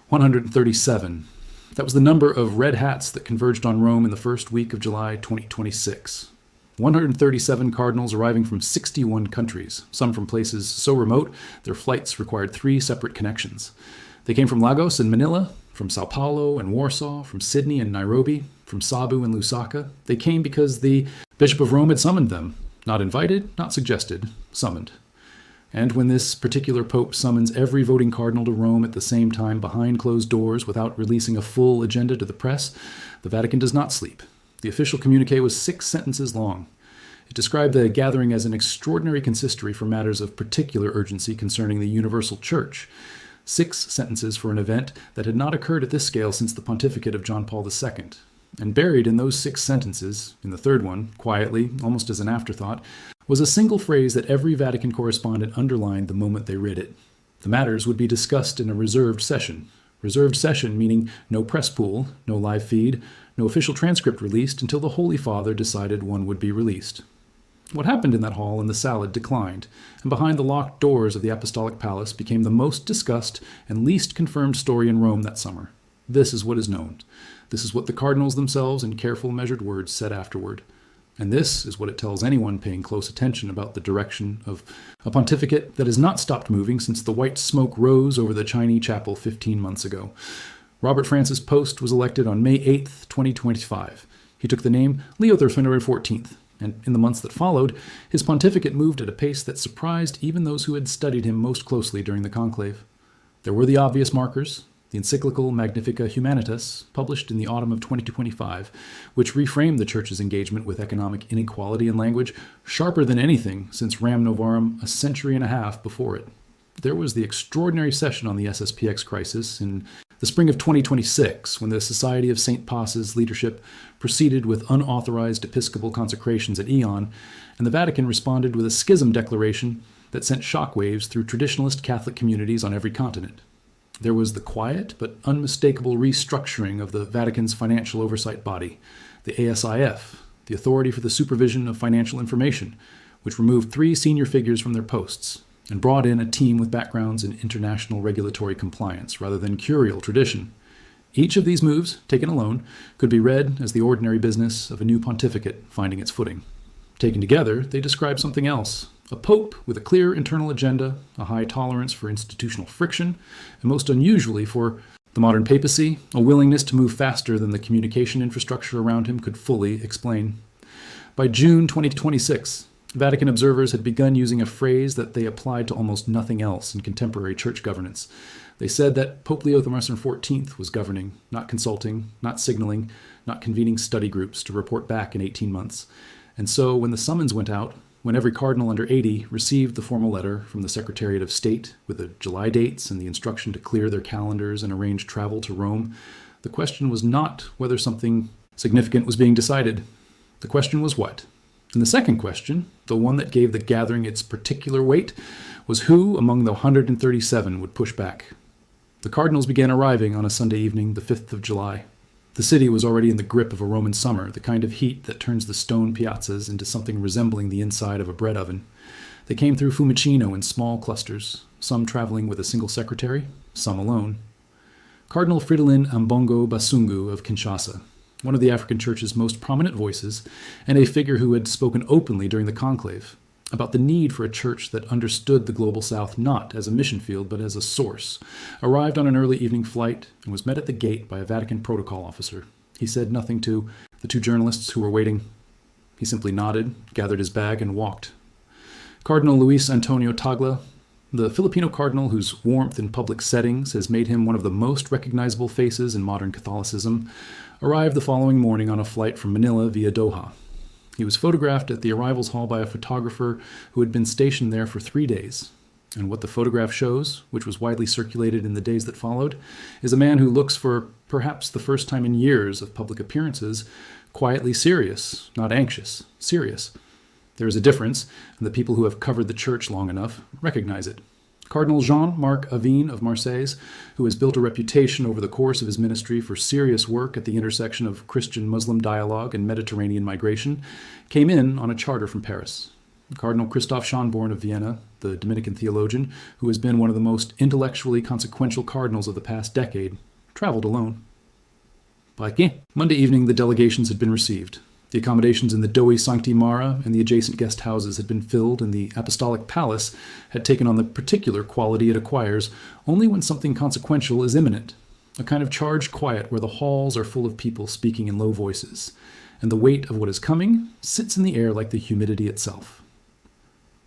137. That was the number of red hats that converged on Rome in the first week of July 2026. 137 cardinals arriving from 61 countries, some from places so remote their flights required 3 separate connections. They came from Lagos and Manila, from Sao Paulo and Warsaw, from Sydney and Nairobi, from Cebu and Lusaka. They came because the Bishop of Rome had summoned them. Not invited, not suggested, summoned. And when this particular pope summons every voting cardinal to Rome at the same time behind closed doors without releasing a full agenda to the press, the Vatican does not sleep. The official communique was 6 sentences long. It described the gathering as an extraordinary consistory for matters of particular urgency concerning the universal church. 6 sentences for an event that had not occurred at this scale since the pontificate of John Paul II. And buried in those 6 sentences, in the third one, quietly, almost as an afterthought, was a single phrase that every Vatican correspondent underlined the moment they read it. The matters would be discussed in a reserved session. Reserved session meaning no press pool, no live feed, no official transcript released until the Holy Father decided one would be released. What happened in that hall in the salad declined, and behind the locked doors of the Apostolic Palace became the most discussed and least confirmed story in Rome that summer. This is what is known. This is what the cardinals themselves in careful measured words said afterward. And this is what it tells anyone paying close attention about the direction of a pontificate that has not stopped moving since the white smoke rose over the Chinese chapel 15 months ago. Robert Francis Post was elected on May 8th, 2025. He took the name Leo XIV, and in the months that followed, his pontificate moved at a pace that surprised even those who had studied him most closely during the conclave. There were the obvious markers. The encyclical Magnifica Humanitas, published in the autumn of 2025, which reframed the Church's engagement with economic inequality in language sharper than anything since Ram Novarum a century and a half before it. There was the extraordinary session on the SSPX crisis in the spring of 2026, when the Society of St. Pas's leadership proceeded with unauthorized episcopal consecrations at Eon, and the Vatican responded with a schism declaration that sent shockwaves through traditionalist Catholic communities on every continent. There was the quiet but unmistakable restructuring of the Vatican's financial oversight body, the ASIF, the Authority for the Supervision of Financial Information, which removed 3 senior figures from their posts and brought in a team with backgrounds in international regulatory compliance rather than curial tradition. Each of these moves, taken alone, could be read as the ordinary business of a new pontificate finding its footing. Taken together, they describe something else. A pope with a clear internal agenda, a high tolerance for institutional friction, and most unusually for the modern papacy, a willingness to move faster than the communication infrastructure around him could fully explain. By June 2026, Vatican observers had begun using a phrase that they applied to almost nothing else in contemporary church governance. They said that Pope Leo XIV was governing, not consulting, not signaling, not convening study groups to report back in 18 months. And so when the summons went out, when every cardinal under 80 received the formal letter from the Secretariat of State with the July dates and the instruction to clear their calendars and arrange travel to Rome, the question was not whether something significant was being decided. The question was what? And the second question, the one that gave the gathering its particular weight, was who among the 137 would push back. The cardinals began arriving on a Sunday evening, the 5th of July. The city was already in the grip of a Roman summer, the kind of heat that turns the stone piazzas into something resembling the inside of a bread oven. They came through Fiumicino in small clusters, some traveling with a single secretary, some alone. Cardinal Fridolin Ambongo Basungu of Kinshasa, one of the African Church's most prominent voices, and a figure who had spoken openly during the conclave about the need for a church that understood the Global South not as a mission field but as a source, arrived on an early evening flight and was met at the gate by a Vatican protocol officer. He said nothing to the 2 journalists who were waiting. He simply nodded, gathered his bag, and walked. Cardinal Luis Antonio Tagla, the Filipino cardinal whose warmth in public settings has made him one of the most recognizable faces in modern Catholicism, arrived the following morning on a flight from Manila via Doha. He was photographed at the arrivals hall by a photographer who had been stationed there for 3 days. And what the photograph shows, which was widely circulated in the days that followed, is a man who looks for perhaps the first time in years of public appearances, quietly serious, not anxious, serious. There is a difference, and the people who have covered the church long enough recognize it. Cardinal Jean-Marc Avine of Marseille, who has built a reputation over the course of his ministry for serious work at the intersection of Christian-Muslim dialogue and Mediterranean migration, came in on a charter from Paris. Cardinal Christoph Schönborn of Vienna, the Dominican theologian, who has been one of the most intellectually consequential cardinals of the past decade, traveled alone. Monday evening, the delegations had been received. The accommodations in the Doi Sancti Mara and the adjacent guest houses had been filled, and the Apostolic Palace had taken on the particular quality it acquires only when something consequential is imminent, a kind of charged quiet where the halls are full of people speaking in low voices, and the weight of what is coming sits in the air like the humidity itself.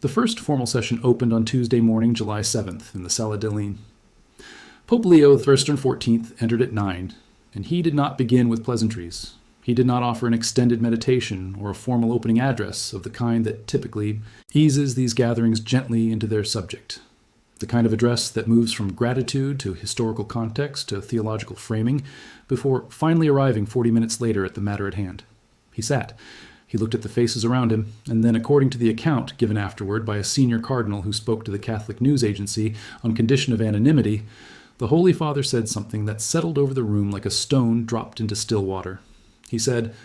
The first formal session opened on Tuesday morning, July 7th, in the Sala Delin. Pope Leo XIV entered at 9, and he did not begin with pleasantries. He did not offer an extended meditation or a formal opening address of the kind that typically eases these gatherings gently into their subject, the kind of address that moves from gratitude to historical context to theological framing before finally arriving 40 minutes later at the matter at hand. He sat. He looked at the faces around him, and then, according to the account given afterward by a senior cardinal who spoke to the Catholic news agency on condition of anonymity, the Holy Father said something that settled over the room like a stone dropped into still water. He said,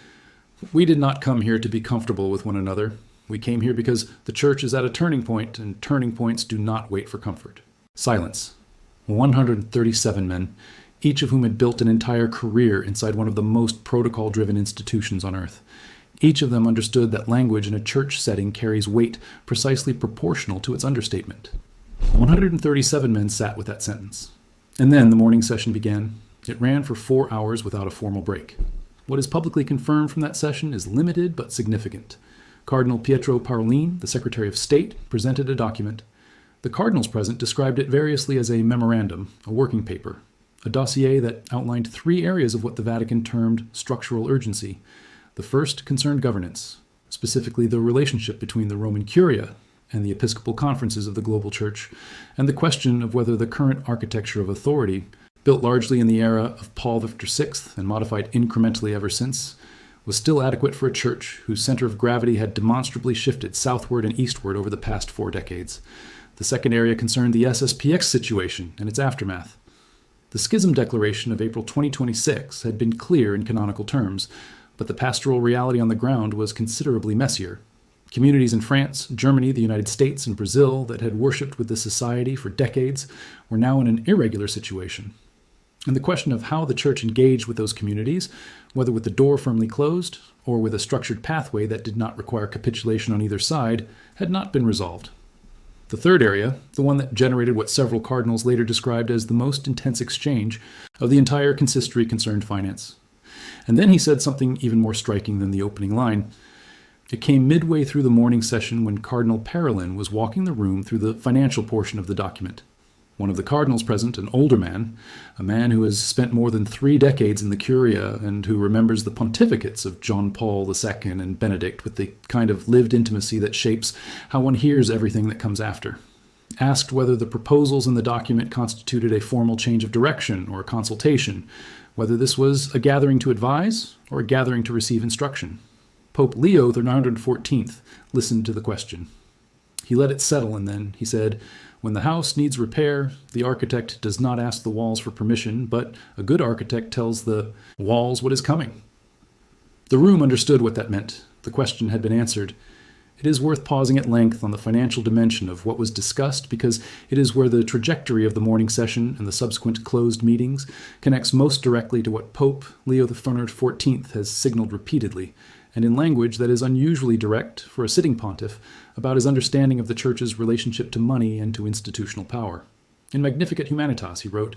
"We did not come here to be comfortable with one another. We came here because the Church is at a turning point, and turning points do not wait for comfort." Silence. 137 men, each of whom had built an entire career inside one of the most protocol-driven institutions on earth. Each of them understood that language in a church setting carries weight precisely proportional to its understatement. 137 men sat with that sentence. And then the morning session began. It ran for 4 hours without a formal break. What is publicly confirmed from that session is limited but significant. Cardinal Pietro Parolin, the Secretary of State, presented a document. The cardinals present described it variously as a memorandum, a working paper, a dossier that outlined 3 areas of what the Vatican termed structural urgency. The first concerned governance, specifically the relationship between the Roman Curia and the episcopal conferences of the global church, and the question of whether the current architecture of authority, built largely in the era of Paul VI and modified incrementally ever since, was still adequate for a church whose center of gravity had demonstrably shifted southward and eastward over the past 4 decades. The second area concerned the SSPX situation and its aftermath. The Schism Declaration of April 2026 had been clear in canonical terms, but the pastoral reality on the ground was considerably messier. Communities in France, Germany, the United States, and Brazil that had worshipped with the society for decades were now in an irregular situation. And the question of how the Church engaged with those communities, whether with the door firmly closed or with a structured pathway that did not require capitulation on either side, had not been resolved. The third area, the one that generated what several cardinals later described as the most intense exchange of the entire consistory, concerned finance. And then he said something even more striking than the opening line. It came midway through the morning session when Cardinal Parolin was walking the room through the financial portion of the document. One of the cardinals present, an older man, a man who has spent more than 3 decades in the Curia and who remembers the pontificates of John Paul II and Benedict with the kind of lived intimacy that shapes how one hears everything that comes after, asked whether the proposals in the document constituted a formal change of direction or a consultation, whether this was a gathering to advise or a gathering to receive instruction. Pope Leo XIV listened to the question. He let it settle, and then he said, "When the house needs repair, the architect does not ask the walls for permission, but a good architect tells the walls what is coming." The room understood what that meant. The question had been answered. It is worth pausing at length on the financial dimension of what was discussed because it is where the trajectory of the morning session and the subsequent closed meetings connects most directly to what Pope Leo XIV has signaled repeatedly, and in language that is unusually direct for a sitting pontiff, about his understanding of the Church's relationship to money and to institutional power. In Magnificat Humanitas, he wrote,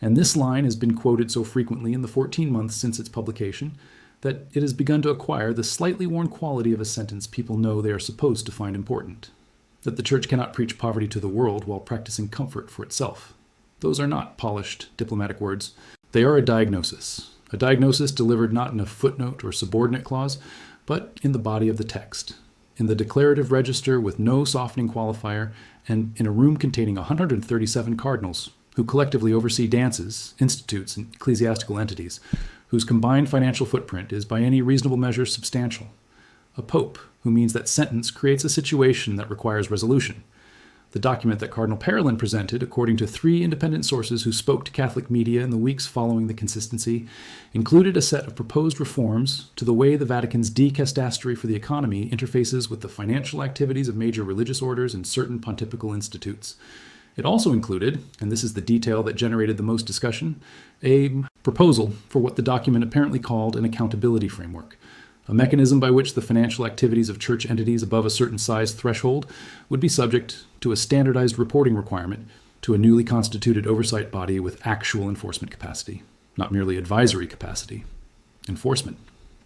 and this line has been quoted so frequently in the 14 months since its publication that it has begun to acquire the slightly worn quality of a sentence people know they are supposed to find important, that the Church cannot preach poverty to the world while practicing comfort for itself. Those are not polished diplomatic words. They are a diagnosis delivered not in a footnote or subordinate clause, but in the body of the text, in the declarative register with no softening qualifier, and in a room containing 137 cardinals, who collectively oversee dances, institutes, and ecclesiastical entities, whose combined financial footprint is by any reasonable measure substantial. A pope, who means that sentence creates a situation that requires resolution. The document that Cardinal Parolin presented, according to 3 independent sources who spoke to Catholic media in the weeks following the consistency, included a set of proposed reforms to the way the Vatican's dicastery for the economy interfaces with the financial activities of major religious orders and certain pontifical institutes. It also included, and this is the detail that generated the most discussion, a proposal for what the document apparently called an accountability framework, a mechanism by which the financial activities of church entities above a certain size threshold would be subject to a standardized reporting requirement to a newly constituted oversight body with actual enforcement capacity, not merely advisory capacity. Enforcement.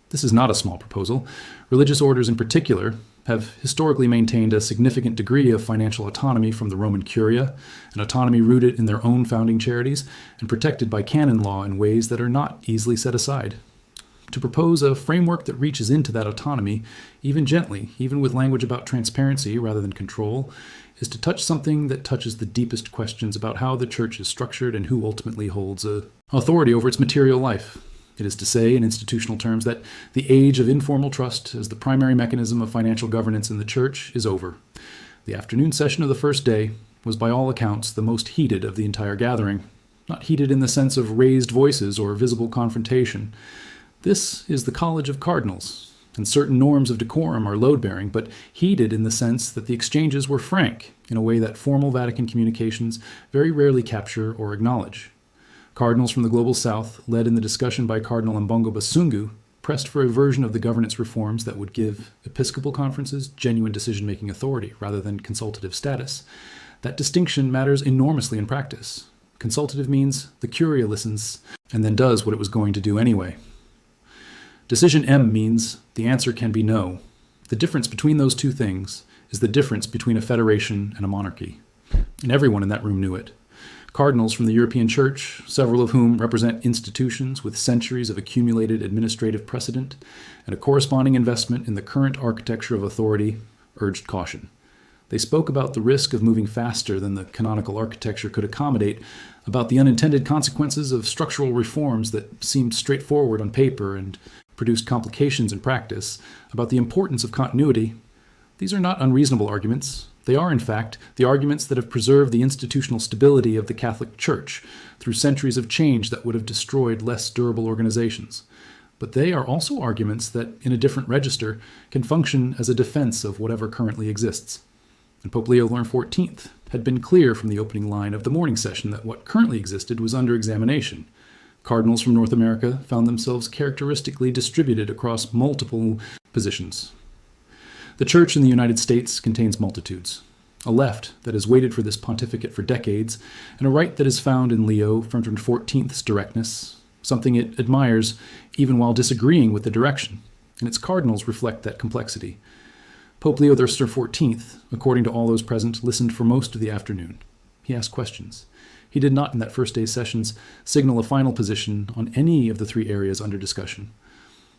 This is not a small proposal. Religious orders in particular have historically maintained a significant degree of financial autonomy from the Roman Curia, an autonomy rooted in their own founding charities and protected by canon law in ways that are not easily set aside. To propose a framework that reaches into that autonomy, even gently, even with language about transparency rather than control, is to touch something that touches the deepest questions about how the church is structured and who ultimately holds authority over its material life. It is to say, in institutional terms, that the age of informal trust as the primary mechanism of financial governance in the church is over. The afternoon session of the first day was by all accounts the most heated of the entire gathering. Not heated in the sense of raised voices or visible confrontation. This is the College of Cardinals, and certain norms of decorum are load-bearing, but heated in the sense that the exchanges were frank in a way that formal Vatican communications very rarely capture or acknowledge. Cardinals from the Global South, led in the discussion by Cardinal Mbongo Basungu, pressed for a version of the governance reforms that would give episcopal conferences genuine decision-making authority rather than consultative status. That distinction matters enormously in practice. Consultative means the Curia listens and then does what it was going to do anyway. Decision M means the answer can be no. The difference between those two things is the difference between a federation and a monarchy. And everyone in that room knew it. Cardinals from the European Church, several of whom represent institutions with centuries of accumulated administrative precedent and a corresponding investment in the current architecture of authority, urged caution. They spoke about the risk of moving faster than the canonical architecture could accommodate, about the unintended consequences of structural reforms that seemed straightforward on paper and produced complications in practice, about the importance of continuity. These are not unreasonable arguments. They are, in fact, the arguments that have preserved the institutional stability of the Catholic Church through centuries of change that would have destroyed less durable organizations. But they are also arguments that, in a different register, can function as a defense of whatever currently exists. And Pope Leo XIV had been clear from the opening line of the morning session that what currently existed was under examination. Cardinals from North America found themselves characteristically distributed across multiple positions. The Church in the United States contains multitudes. A left that has waited for this pontificate for decades, and a right that is found in Leo XIV's directness, something it admires even while disagreeing with the direction, and its cardinals reflect that complexity. Pope Leo XIV, according to all those present, listened for most of the afternoon. He asked questions. He did not, in that first day's sessions, signal a final position on any of the 3 areas under discussion.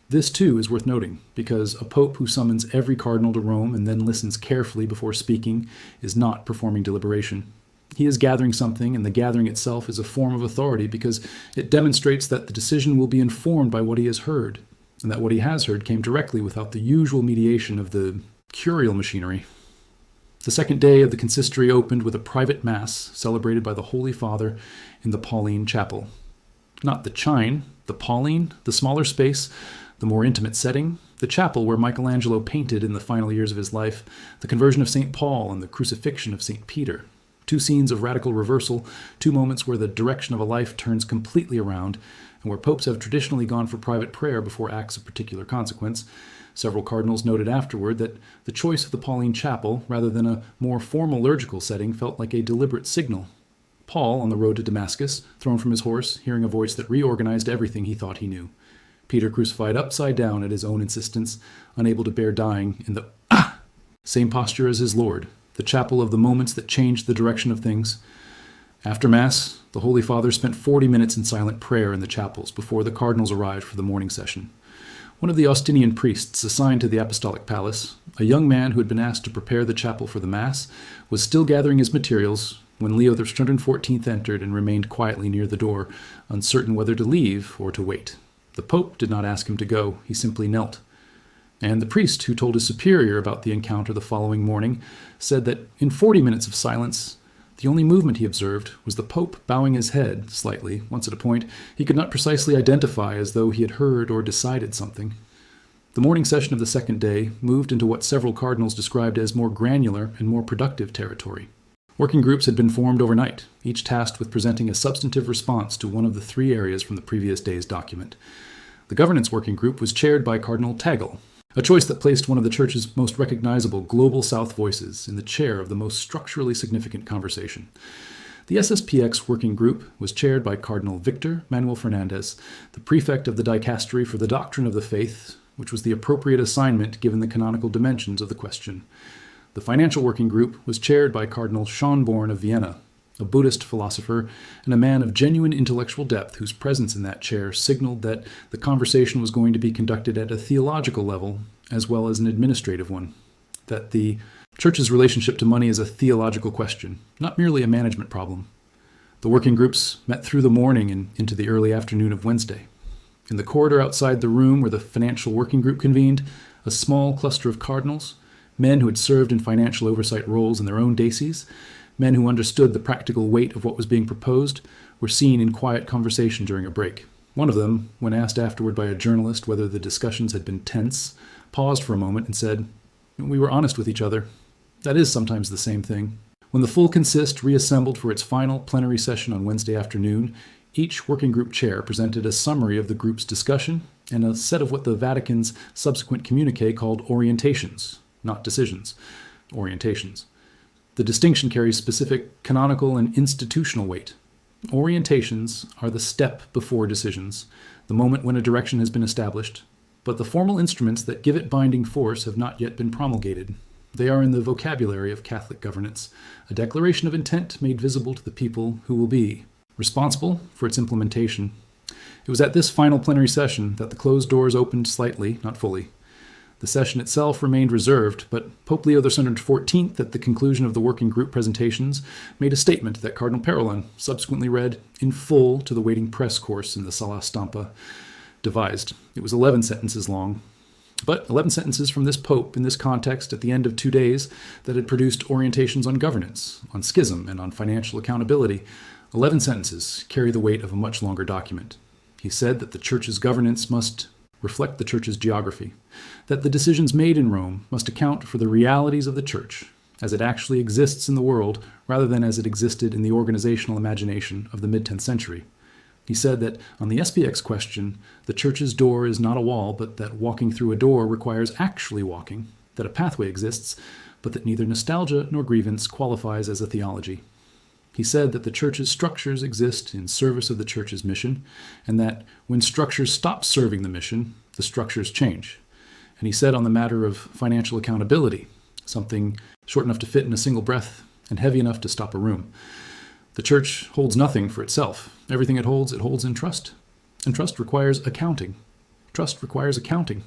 This, too, is worth noting, because a pope who summons every cardinal to Rome and then listens carefully before speaking is not performing deliberation. He is gathering something, and the gathering itself is a form of authority because it demonstrates that the decision will be informed by what he has heard, and that what he has heard came directly without the usual mediation of the curial machinery. The second day of the consistory opened with a private mass celebrated by the Holy Father in the Pauline Chapel. Not the Chine, the Pauline, the smaller space, the more intimate setting, the chapel where Michelangelo painted in the final years of his life the conversion of St. Paul and the crucifixion of St. Peter. 2 scenes of radical reversal, 2 moments where the direction of a life turns completely around, and where popes have traditionally gone for private prayer before acts of particular consequence. Several cardinals noted afterward that the choice of the Pauline Chapel, rather than a more formal liturgical setting, felt like a deliberate signal. Paul, on the road to Damascus, thrown from his horse, hearing a voice that reorganized everything he thought he knew. Peter crucified upside down at his own insistence, unable to bear dying in the same posture as his Lord, the chapel of the moments that changed the direction of things. After Mass, the Holy Father spent 40 minutes in silent prayer in the chapels before the cardinals arrived for the morning session. One of the Austinian priests assigned to the Apostolic Palace, a young man who had been asked to prepare the chapel for the Mass, was still gathering his materials when Leo XIV entered and remained quietly near the door, uncertain whether to leave or to wait. The Pope did not ask him to go. He simply knelt. And the priest who told his superior about the encounter the following morning said that in 40 minutes of silence, the only movement he observed was the Pope bowing his head slightly, once at a point he could not precisely identify, as though he had heard or decided something. The morning session of the second day moved into what several cardinals described as more granular and more productive territory. Working groups had been formed overnight, each tasked with presenting a substantive response to one of the three areas from the previous day's document. The governance working group was chaired by Cardinal Tagle, a choice that placed one of the Church's most recognizable global South voices in the chair of the most structurally significant conversation. The SSPX working group was chaired by Cardinal Victor Manuel Fernandez, the prefect of the dicastery for the doctrine of the faith, which was the appropriate assignment given the canonical dimensions of the question. The financial working group was chaired by Cardinal Schönborn of Vienna, a Buddhist philosopher and a man of genuine intellectual depth whose presence in that chair signaled that the conversation was going to be conducted at a theological level as well as an administrative one, that the Church's relationship to money is a theological question, not merely a management problem. The working groups met through the morning and into the early afternoon of Wednesday. In the corridor outside the room where the financial working group convened, a small cluster of cardinals, men who had served in financial oversight roles in their own diocese, men who understood the practical weight of what was being proposed, were seen in quiet conversation during a break. One of them, when asked afterward by a journalist whether the discussions had been tense, paused for a moment and said, "We were honest with each other. That is sometimes the same thing." When the full consist reassembled for its final plenary session on Wednesday afternoon, each working group chair presented a summary of the group's discussion and a set of what the Vatican's subsequent communique called orientations, not decisions, orientations. The distinction carries specific canonical and institutional weight. Orientations are the step before decisions, the moment when a direction has been established, but the formal instruments that give it binding force have not yet been promulgated. They are in the vocabulary of Catholic governance, a declaration of intent made visible to the people who will be responsible for its implementation. It was at this final plenary session that the closed doors opened slightly, not fully. The session itself remained reserved, but Pope Leo XIV, at the conclusion of the working group presentations, made a statement that Cardinal Parolin subsequently read in full to the waiting press course in the Sala Stampa devised. It was 11 sentences long, but 11 sentences from this Pope in this context at the end of 2 days that had produced orientations on governance, on schism, and on financial accountability. 11 sentences carry the weight of a much longer document. He said that the Church's governance must reflect the Church's geography, that the decisions made in Rome must account for the realities of the Church as it actually exists in the world rather than as it existed in the organizational imagination of the mid-10th century. He said that on the SPX question, the Church's door is not a wall, but that walking through a door requires actually walking, that a pathway exists, but that neither nostalgia nor grievance qualifies as a theology. He said that the Church's structures exist in service of the Church's mission, and that when structures stop serving the mission, the structures change. And he said on the matter of financial accountability, something short enough to fit in a single breath and heavy enough to stop a room. The Church holds nothing for itself. Everything it holds in trust. And trust requires accounting. Trust requires accounting.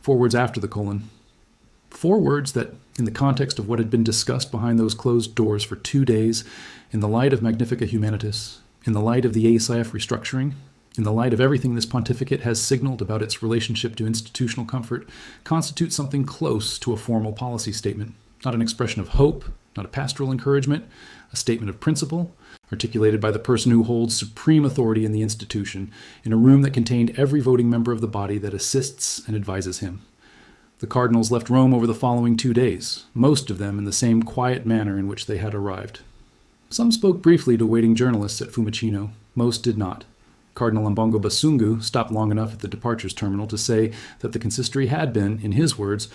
4 words after the colon. 4 words that, in the context of what had been discussed behind those closed doors for 2 days, in the light of Magnificat Humanitas, in the light of the ASIF restructuring, in the light of everything this pontificate has signaled about its relationship to institutional comfort, constitute something close to a formal policy statement, not an expression of hope, not a pastoral encouragement, a statement of principle, articulated by the person who holds supreme authority in the institution, in a room that contained every voting member of the body that assists and advises him. The cardinals left Rome over the following 2 days, most of them in the same quiet manner in which they had arrived. Some spoke briefly to waiting journalists at Fiumicino, most did not. Cardinal Ambongo Basungu stopped long enough at the departures terminal to say that the consistory had been, in his words,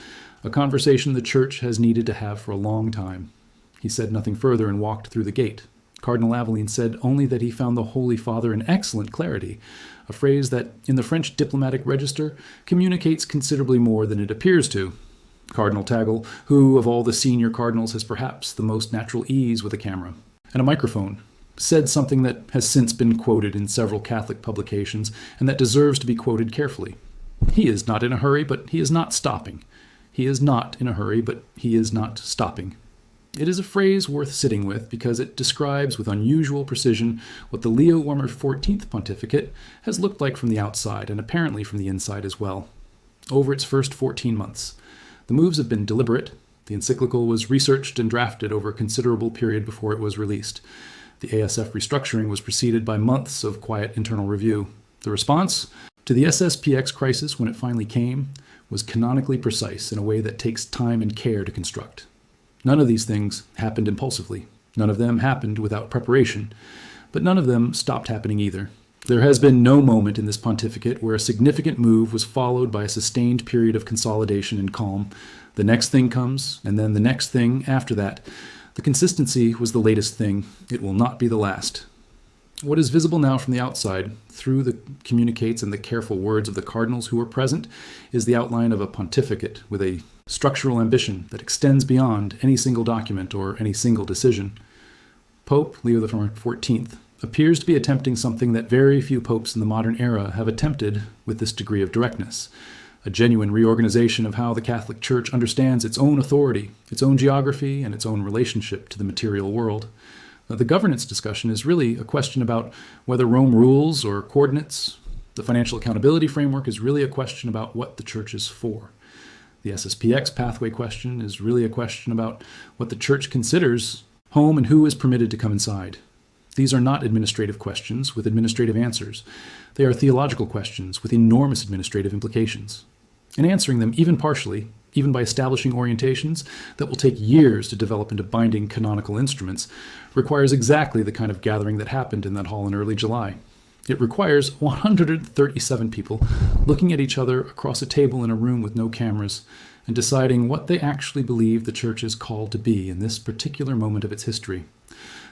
a conversation the Church has needed to have for a long time. He said nothing further and walked through the gate. Cardinal Aveline said only that he found the Holy Father in excellent clarity, a phrase that, in the French diplomatic register, communicates considerably more than it appears to. Cardinal Tagle, who of all the senior cardinals has perhaps the most natural ease with a camera and a microphone, said something that has since been quoted in several Catholic publications and that deserves to be quoted carefully. He is not in a hurry, but he is not stopping. He is not in a hurry, but he is not stopping. It is a phrase worth sitting with because it describes with unusual precision what the Leo XIV pontificate has looked like from the outside and apparently from the inside as well. over its first 14 months. The moves have been deliberate. The encyclical was researched and drafted over a considerable period before it was released. The ASF restructuring was preceded by months of quiet internal review. The response to the SSPX crisis, when it finally came, was canonically precise in a way that takes time and care to construct. None of these things happened impulsively. None of them happened without preparation. But none of them stopped happening either. There has been no moment in this pontificate where a significant move was followed by a sustained period of consolidation and calm. The next thing comes, and then the next thing after that. The consistency was the latest thing. It will not be the last. What is visible now from the outside, through the communicates and the careful words of the cardinals who were present, is the outline of a pontificate with a structural ambition that extends beyond any single document or any single decision. Pope Leo XIV appears to be attempting something that very few popes in the modern era have attempted with this degree of directness: a genuine reorganization of how the Catholic Church understands its own authority, its own geography, and its own relationship to the material world. The governance discussion is really a question about whether Rome rules or coordinates. The financial accountability framework is really a question about what the Church is for. The SSPX pathway question is really a question about what the Church considers home and who is permitted to come inside. These are not administrative questions with administrative answers. They are theological questions with enormous administrative implications. And answering them, even partially, even by establishing orientations that will take years to develop into binding canonical instruments, requires exactly the kind of gathering that happened in that hall in early July. It requires 137 people looking at each other across a table in a room with no cameras and deciding what they actually believe the Church is called to be in this particular moment of its history.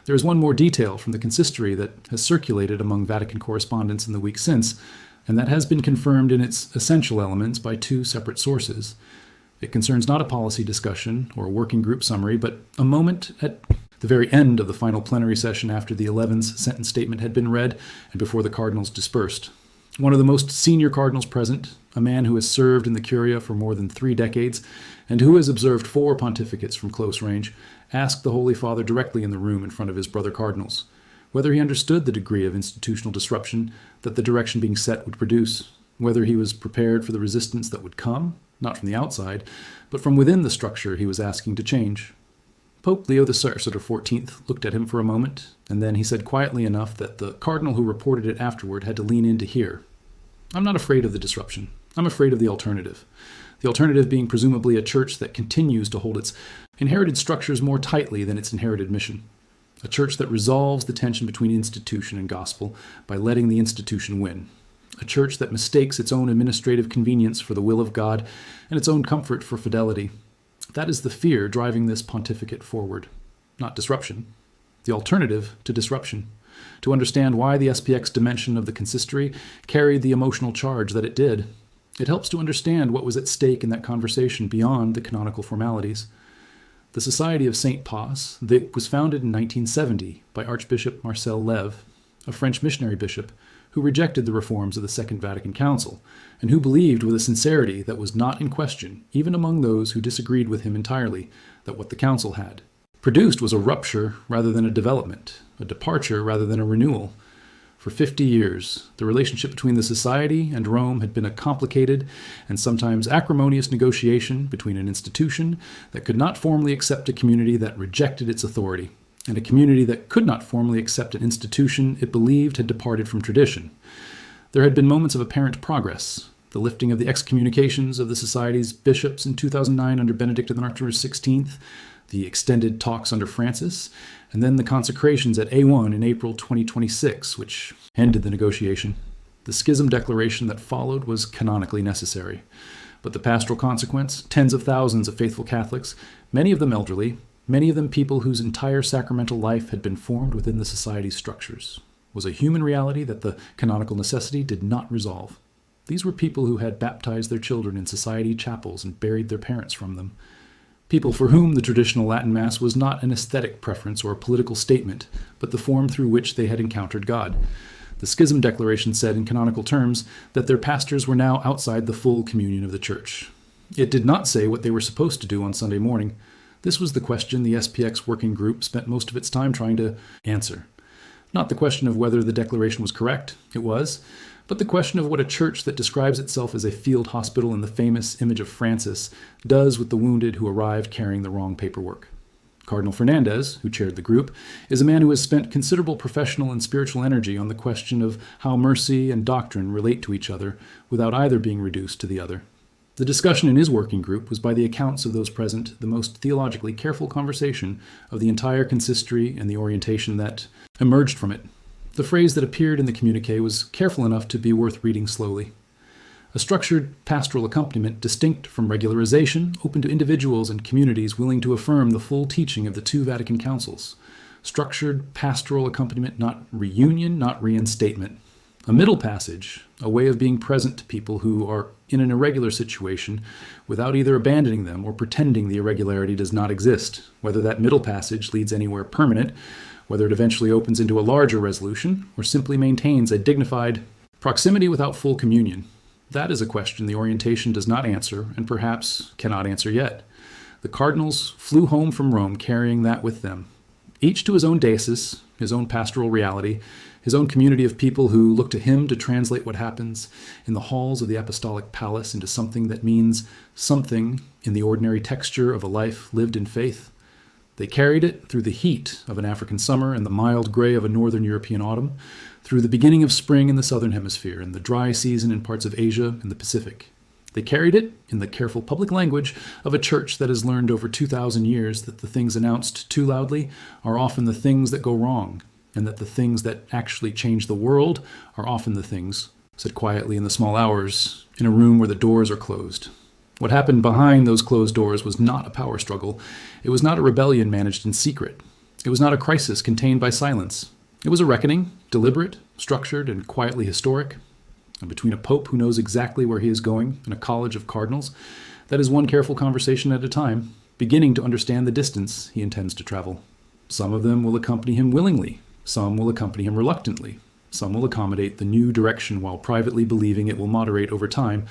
There is one more detail from the Consistory that has circulated among Vatican correspondents in the week since, and that has been confirmed in its essential elements by two separate sources. It concerns not a policy discussion or a working group summary, but a moment at the very end of the final plenary session after the 11's sentence statement had been read and before the cardinals dispersed. One of the most senior cardinals present, a man who has served in the Curia for more than 3 decades and who has observed 4 pontificates from close range, asked the Holy Father directly in the room in front of his brother cardinals whether he understood the degree of institutional disruption that the direction being set would produce, whether he was prepared for the resistance that would come, not from the outside, but from within the structure he was asking to change. Pope Leo XIV looked at him for a moment, and then he said quietly enough that the cardinal who reported it afterward had to lean in to hear. "I'm not afraid of the disruption. I'm afraid of the alternative. The alternative being presumably a church that continues to hold its inherited structures more tightly than its inherited mission. A church that resolves the tension between institution and gospel by letting the institution win. A church that mistakes its own administrative convenience for the will of God and its own comfort for fidelity. That is the fear driving this pontificate forward, not disruption. The alternative to disruption. To understand why the SPX dimension of the consistory carried the emotional charge that it did. It helps to understand what was at stake in that conversation beyond the canonical formalities. The Society of St. Paz was founded in 1970 by Archbishop Marcel Lev, a French missionary bishop who rejected the reforms of the Second Vatican Council, and who believed with a sincerity that was not in question, even among those who disagreed with him entirely, that what the Council had produced was a rupture rather than a development, a departure rather than a renewal. For 50 years, the relationship between the Society and Rome had been a complicated and sometimes acrimonious negotiation between an institution that could not formally accept a community that rejected its authority, and a community that could not formally accept an institution it believed had departed from tradition. There had been moments of apparent progress: the lifting of the excommunications of the Society's bishops in 2009 under Benedict XVI, the extended talks under Francis, and then the consecrations at A1 in April 2026, which ended the negotiation. The schism declaration that followed was canonically necessary. But the pastoral consequence, tens of thousands of faithful Catholics, many of them elderly, many of them people whose entire sacramental life had been formed within the Society's structures, was a human reality that the canonical necessity did not resolve. These were people who had baptized their children in Society chapels and buried their parents from them. People for whom the traditional Latin Mass was not an aesthetic preference or a political statement, but the form through which they had encountered God. The Schism Declaration said in canonical terms that their pastors were now outside the full communion of the Church. It did not say what they were supposed to do on Sunday morning. This was the question the SPX working group spent most of its time trying to answer. Not the question of whether the declaration was correct, it was, But the question of what a church that describes itself as a field hospital in the famous image of Francis does with the wounded who arrived carrying the wrong paperwork. Cardinal Fernandez, who chaired the group, is a man who has spent considerable professional and spiritual energy on the question of how mercy and doctrine relate to each other without either being reduced to the other. The discussion in his working group was, by the accounts of those present, the most theologically careful conversation of the entire consistory and the orientation that emerged from it. The phrase that appeared in the communiqué was careful enough to be worth reading slowly. A structured pastoral accompaniment distinct from regularization, open to individuals and communities willing to affirm the full teaching of the two Vatican councils. Structured pastoral accompaniment, not reunion, not reinstatement. A middle passage, a way of being present to people who are in an irregular situation without either abandoning them or pretending the irregularity does not exist, whether that middle passage leads anywhere permanent, whether it eventually opens into a larger resolution, or simply maintains a dignified proximity without full communion. That is a question the orientation does not answer, and perhaps cannot answer yet. The cardinals flew home from Rome carrying that with them, each to his own diocese, his own pastoral reality, his own community of people who look to him to translate what happens in the halls of the apostolic palace into something that means something in the ordinary texture of a life lived in faith. They carried it through the heat of an African summer and the mild gray of a northern European autumn, through the beginning of spring in the southern hemisphere and the dry season in parts of Asia and the Pacific. They carried it in the careful public language of a church that has learned over 2,000 years that the things announced too loudly are often the things that go wrong, and that the things that actually change the world are often the things said quietly in the small hours in a room where the doors are closed. What happened behind those closed doors was not a power struggle. It was not a rebellion managed in secret. It was not a crisis contained by silence. It was a reckoning, deliberate, structured, and quietly historic. And between a pope who knows exactly where he is going and a college of cardinals, that is one careful conversation at a time, beginning to understand the distance he intends to travel. Some of them will accompany him willingly. Some will accompany him reluctantly. Some will accommodate the new direction while privately believing it will moderate over time,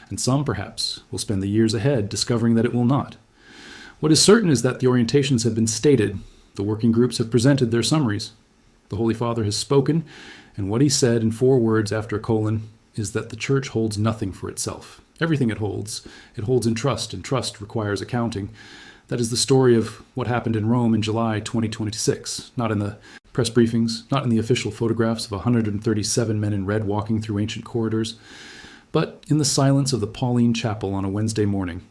and some, perhaps, will spend the years ahead discovering that it will not. What is certain is that the orientations have been stated. The working groups have presented their summaries. The Holy Father has spoken, and what he said in 4 words after a colon is that the Church holds nothing for itself. Everything it holds in trust, and trust requires accounting. That is the story of what happened in Rome in July 2026, not in the press briefings, not in the official photographs of 137 men in red walking through ancient corridors, but in the silence of the Pauline Chapel on a Wednesday morning.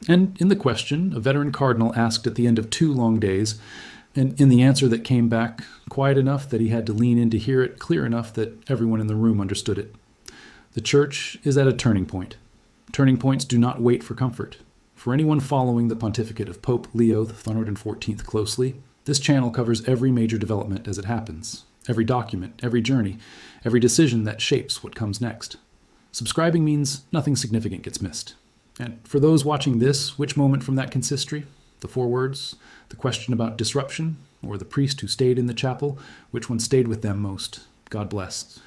And in the question, a veteran cardinal asked at the end of 2 long days, and in the answer that came back quiet enough that he had to lean in to hear it, clear enough that everyone in the room understood it. The Church is at a turning point. Turning points do not wait for comfort. For anyone following the pontificate of Pope Leo XIV closely, this channel covers every major development as it happens, every document, every journey, every decision that shapes what comes next. Subscribing means nothing significant gets missed. And for those watching this, which moment from that consistory? The 4 words, the question about disruption, or the priest who stayed in the chapel, which one stayed with them most? God bless.